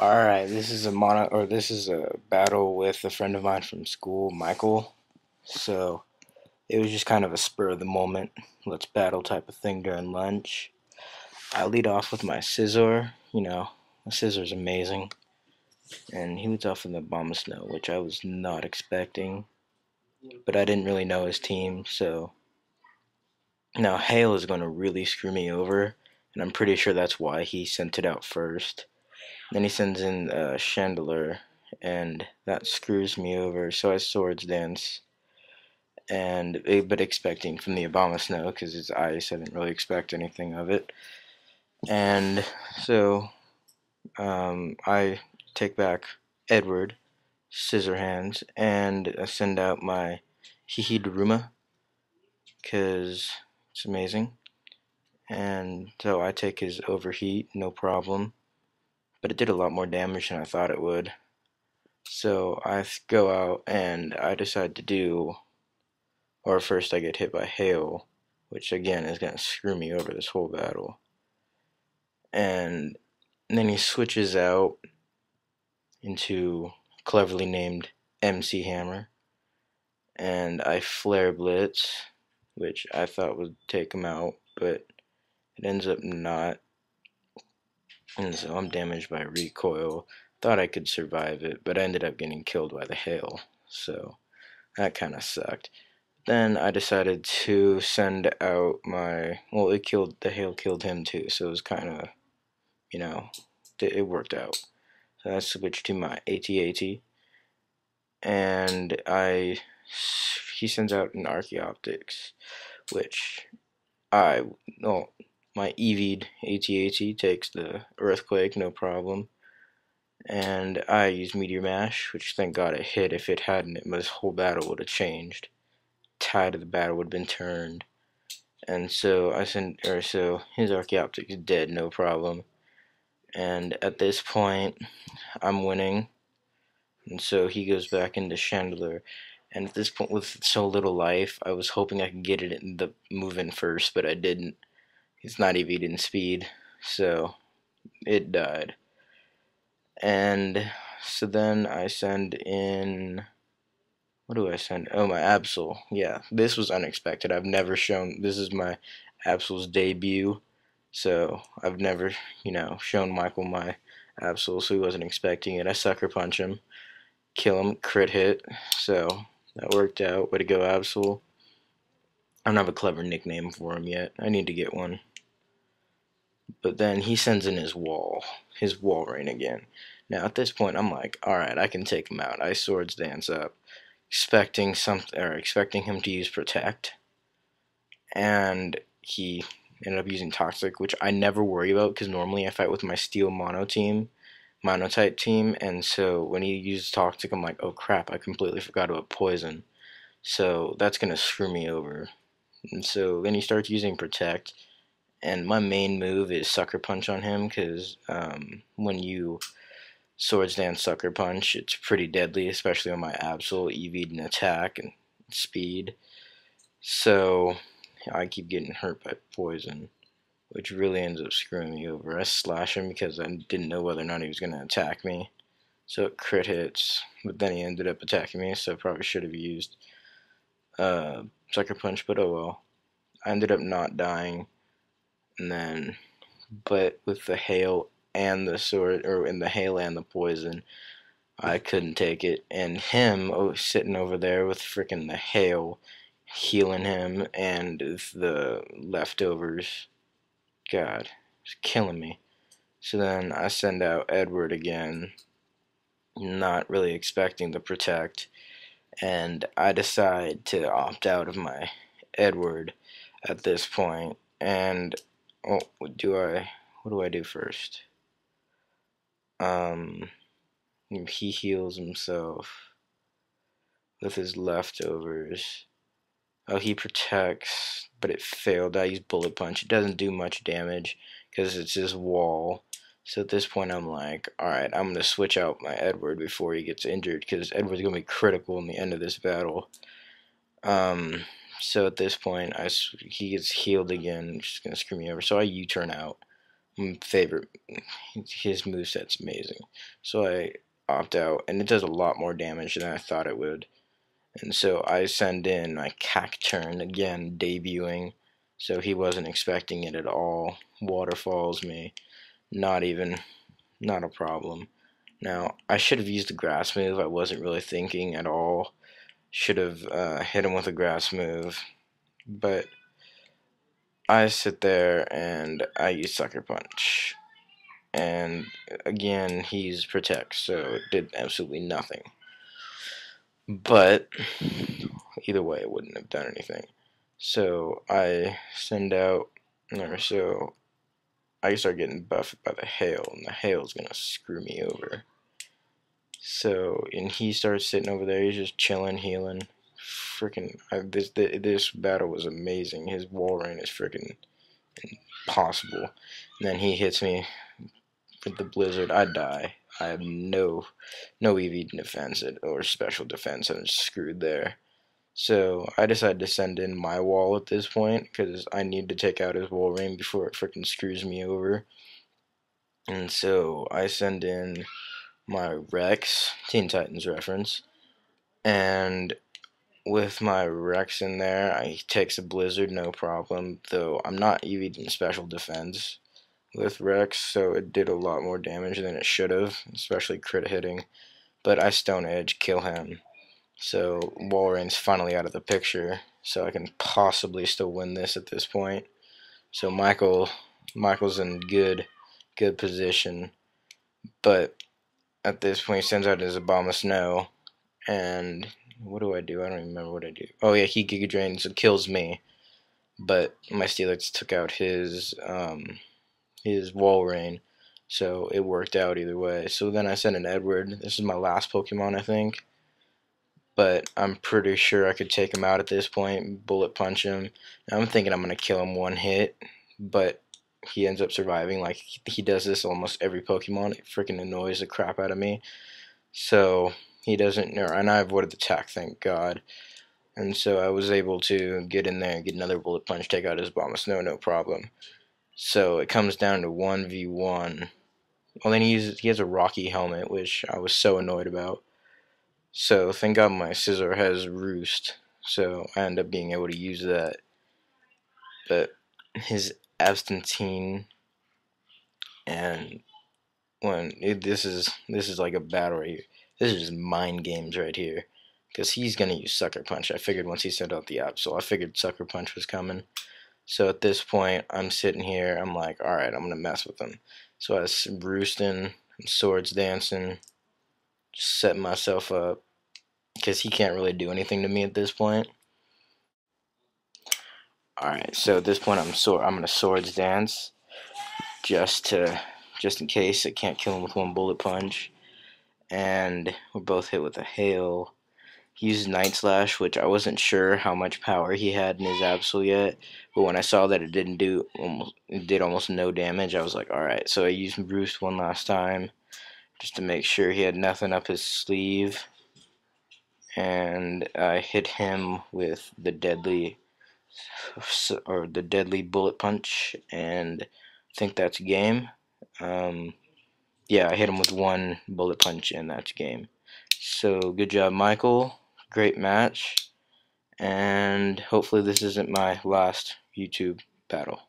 Alright, this is a battle with a friend of mine from school, Michael. So it was just kind of a spur of the moment, let's battle type of thing during lunch. I lead off with my scissor, my scissor's amazing. And he leads off with the bomb of snow, which I was not expecting. But I didn't really know his team, so now hail is gonna really screw me over, and I'm pretty sure that's why he sent it out first. Then he sends in Chandelier, and that screws me over. So I swords dance, and but expecting from the Obama snow because it's ice, I didn't really expect anything of it. And so I take back Edward Scissorhands, and I send out my Hihidaruma because it's amazing. And so I take his overheat, no problem. But it did a lot more damage than I thought it would. So I go out and I decide to do, or first I get hit by hail, which again is going to screw me over this whole battle. And then he switches out into cleverly named MC Hammer, and I flare blitz, which I thought would take him out, but it ends up not. And so I'm damaged by recoil. Thought I could survive it, but I ended up getting killed by the hail. So that kind of sucked. Then I decided to send out my, well, the hail killed him too, so it was kind of, you know, it worked out. So I switched to my AT-AT, and he sends out an Archaeoptics, which I, well, my EV'd AT-AT takes the Earthquake, no problem. And I use Meteor Mash, which thank God it hit. If it hadn't, this whole battle would have changed. Tide of the battle would have been turned. And so so his Archaeoptic is dead, no problem. And at this point, I'm winning. And so he goes back into Chandelier. And at this point, with so little life, I was hoping I could get it in the move in first, but I didn't. It's not even in speed, so it died. And so then I send in, what do I send? Oh, my Absol. Yeah, this was unexpected. I've never shown, this is my Absol's debut. So I've never, shown Michael my Absol, so he wasn't expecting it. I sucker punch him, kill him, crit hit. So that worked out. Way to go, Absol. I don't have a clever nickname for him yet. I need to get one. But then he sends in his wall rain again. Now at this point, I'm like, all right, I can take him out. I swords dance up, expecting him to use protect, and he ended up using toxic, which I never worry about because normally I fight with my steel mono type team, and so when he uses toxic, I'm like, oh crap, I completely forgot about poison, so that's gonna screw me over. And so then he starts using protect, and my main move is sucker punch on him because when you swords dance sucker punch, it's pretty deadly, especially on my Absol, EV'd and attack and speed. So I keep getting hurt by poison, which really ends up screwing me over. I slash him because I didn't know whether or not he was going to attack me. So it crit hits, but then he ended up attacking me, so I probably should have used Sucker Punch, but oh well. I ended up not dying, and then, but with the hail and the sword, or in the hail and the poison, I couldn't take it. And him sitting over there with freaking the hail, healing him, and the leftovers. God, it's killing me. So then I send out Edward again, not really expecting the protect, and I decide to opt out of my Edward at this point. And oh, what do I do first? He heals himself with his leftovers. Oh, he protects, but it failed. I use bullet punch. It doesn't do much damage because it's his wall. So at this point, I'm like, all right, I'm gonna switch out my Edward before he gets injured because Edward's gonna be critical in the end of this battle. Um, so at this point, he gets healed again, which is gonna screw me over. So I U-turn out favorite. His moveset's amazing. So I opt out, and it does a lot more damage than I thought it would. And so I send in my Cacturn again, debuting. So he wasn't expecting it at all. Waterfalls me. Not even, not a problem. Now, I should have used the grass move. I wasn't really thinking at all. Should have hit him with a grass move. But I sit there and I use Sucker Punch. And again, he's Protect, so it did absolutely nothing. But either way, it wouldn't have done anything. So I send out, or so I start getting buffed by the hail, and the hail's gonna screw me over. So, and he starts sitting over there, he's just chilling, healing. Freaking, this battle was amazing. His wall rain is freaking impossible. And then he hits me with the blizzard. I die. I have no EV defense or special defense. I'm screwed there. So I decided to send in my wall at this point because I need to take out his wall rain before it freaking screws me over. And so I send in my Rex, Teen Titans reference, and with my Rex in there, he takes a blizzard, no problem. Though I'm not EV in special defense with Rex, so it did a lot more damage than it should have, especially crit hitting. But I Stone Edge, kill him. So Walreign's finally out of the picture, so I can possibly still win this at this point. So Michael's in good position, but at this point he sends out his Obama Snow, and what do? I don't even remember what I do. Oh yeah, he Giga Drains and kills me, but my Steelix took out his Walrein, so it worked out either way. So then I sent an Edward. This is my last Pokemon, I think. But I'm pretty sure I could take him out at this point, bullet punch him. I'm thinking I'm going to kill him one hit, but he ends up surviving. Like, he does this almost every Pokemon. It freaking annoys the crap out of me. So, he doesn't, and I avoided the attack, thank God. And so I was able to get in there and get another bullet punch, take out his Bomb of Snow, no problem. So it comes down to 1v1. Well, then he has a Rocky helmet, which I was so annoyed about. So thank God my Scizor has Roost, so I end up being able to use that. But his Abstantine, and this is like a battle right here. This is just mind games right here, because he's gonna use Sucker Punch. I figured once he sent out the Absol, I figured Sucker Punch was coming. So at this point, I'm sitting here. I'm like, all right, I'm gonna mess with him. So I was roosting, swords dancing, just setting myself up, because he can't really do anything to me at this point. Alright, so at this point I'm gonna swords dance just in case I can't kill him with one bullet punch. And we're both hit with a hail. He uses Night Slash, which I wasn't sure how much power he had in his Absol yet, but when I saw that it did almost no damage, I was like, alright. So I used Roost one last time just to make sure he had nothing up his sleeve. And I hit him with the deadly bullet punch, and I think that's game. Yeah, I hit him with one bullet punch, and that's game. So good job, Michael. Great match, and hopefully this isn't my last YouTube battle.